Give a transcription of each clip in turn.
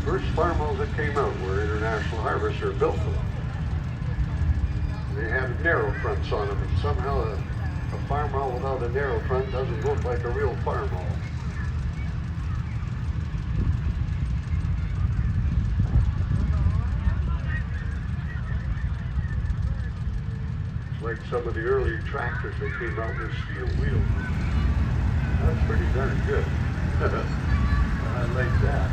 first farmhouse that came out where International Harvester built them. They had narrow fronts on them, and somehow a farmhouse without a narrow front doesn't look like a real farmhouse. It's like some of the early tractors that came out with steel wheels. That's pretty darn good. I like that.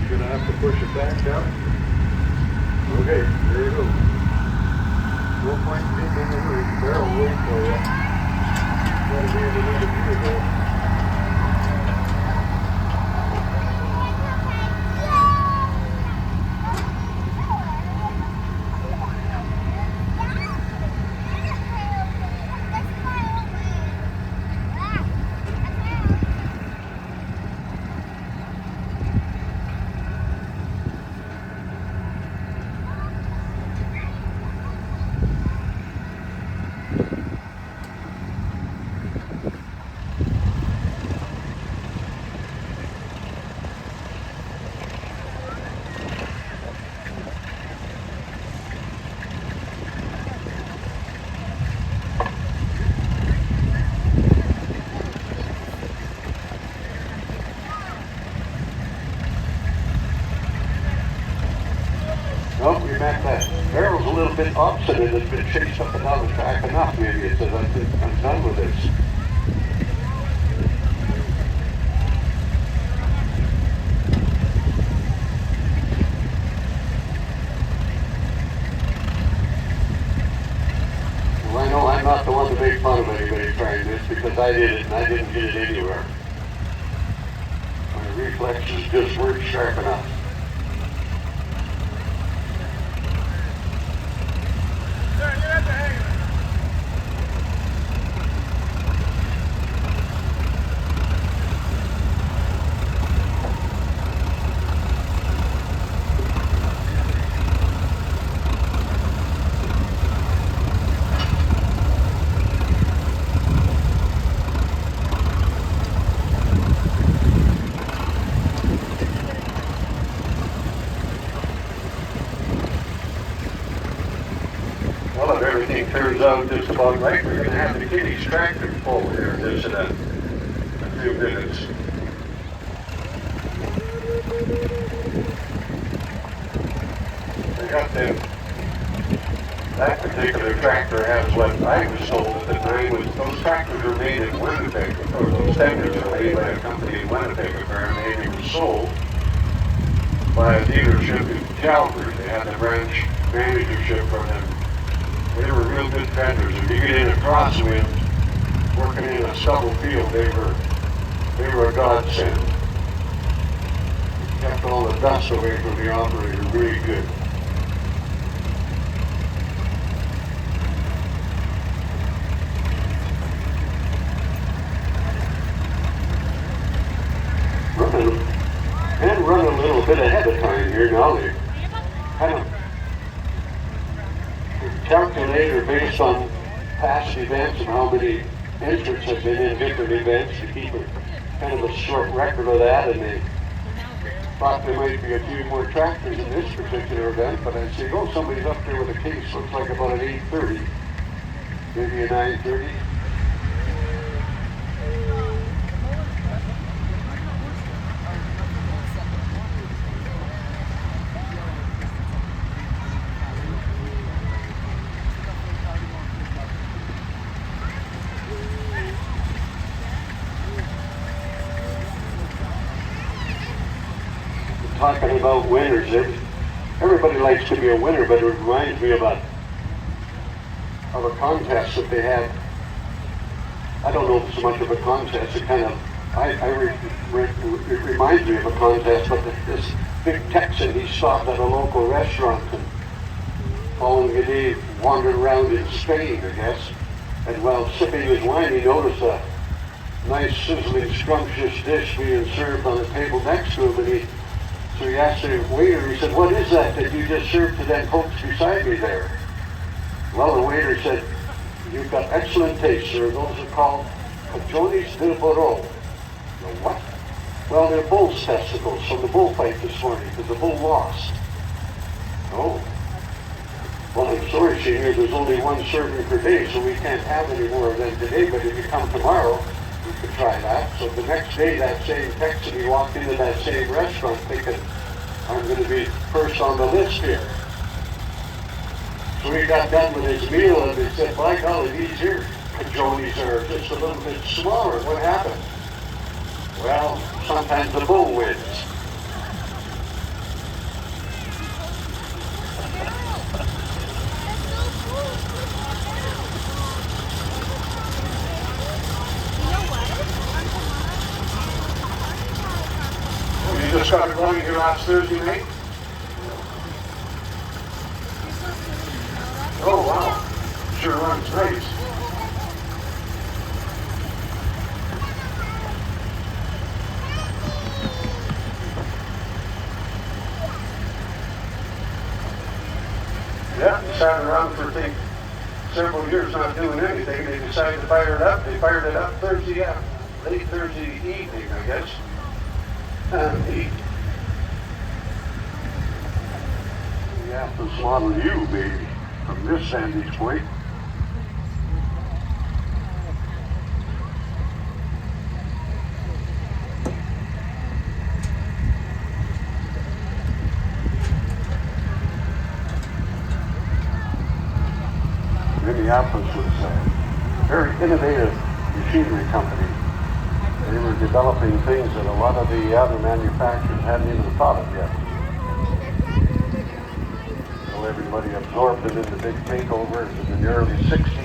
You're gonna have to push it back down. Okay, there you go. No point in being in the hurry. Barrel will wait for you. Gotta be in another vehicle. Well, you're back. That barrel's a little bit obstinate. It's been chased up and down the track enough, maybe. It says, I'm done with this. Well, I know I'm not the one to make fun of anybody trying this because I did it and I didn't get it anywhere. My reflexes just weren't sharp enough. Well, if everything turns out just about right, we're going to have the Kitty's tractor over here in just a few minutes. They got that particular tractor has what I was told at the time was those tractors were made in Winnipeg, or those tenders were made by a company in Winnipeg, apparently, and they were sold by a dealership in Calgary. They had the branch managership from them. They were real good tenders. If you get in a crosswind, working in a stubble field, they were a godsend. Kept all the dust away from the operator really good. Run a little bit ahead of time here now. They kind of calculate or based on past events and how many entrants have been in different events to keep a kind of a short record of that, and they thought there might be a few more tractors in this particular event, but I say, oh, somebody's up there with a case, looks like about an 8:30, maybe a 9:30. Talking about winners, everybody likes to be a winner, but it reminds me of a contest that they had. I don't know if it's so much of a contest, it kind of, it reminds me of a contest, but this big Texan, he stopped at a local restaurant and following the day wandered around in Spain, I guess, and while sipping his wine, he noticed a nice sizzling scrumptious dish being served on the table next to him, and so he asked the waiter, he said, what is that you just served to them folks beside me there? Well, the waiter said, you've got excellent taste, sir. Those are called cajones del burro. The what? Well, they're bull's testicles from the bullfight this morning because the bull lost. Oh. Well, I'm sorry, Senior, there's only one serving per day, so we can't have any more of them today, but if you come tomorrow, we could try that. So the next day, that same Texan, he walked into that same restaurant thinking, I'm going to be first on the list here. So he got done with his meal and he said, by golly, these here cajonis are just a little bit smaller. What happened? Well, sometimes the bull wins. Oh, you just got it running here last Thursday night? Oh, wow. Sure runs nice. Yeah, they sat around for, I think, several years not doing anything. They decided to fire it up. They fired it up late Thursday evening, I guess. We have to slaughter you, baby, from this vantage point. Minneapolis was a very innovative machinery company. They were developing things that a lot of the other manufacturers hadn't even thought of yet. So everybody absorbed it in the big takeovers in the early 60s.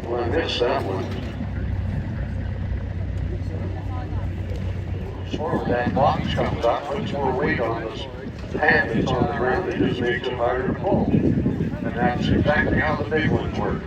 Well, I missed that one. Or that box comes up, puts more weight on this pan that's on the ground, it just makes it harder to pull. And that's exactly how the big ones work.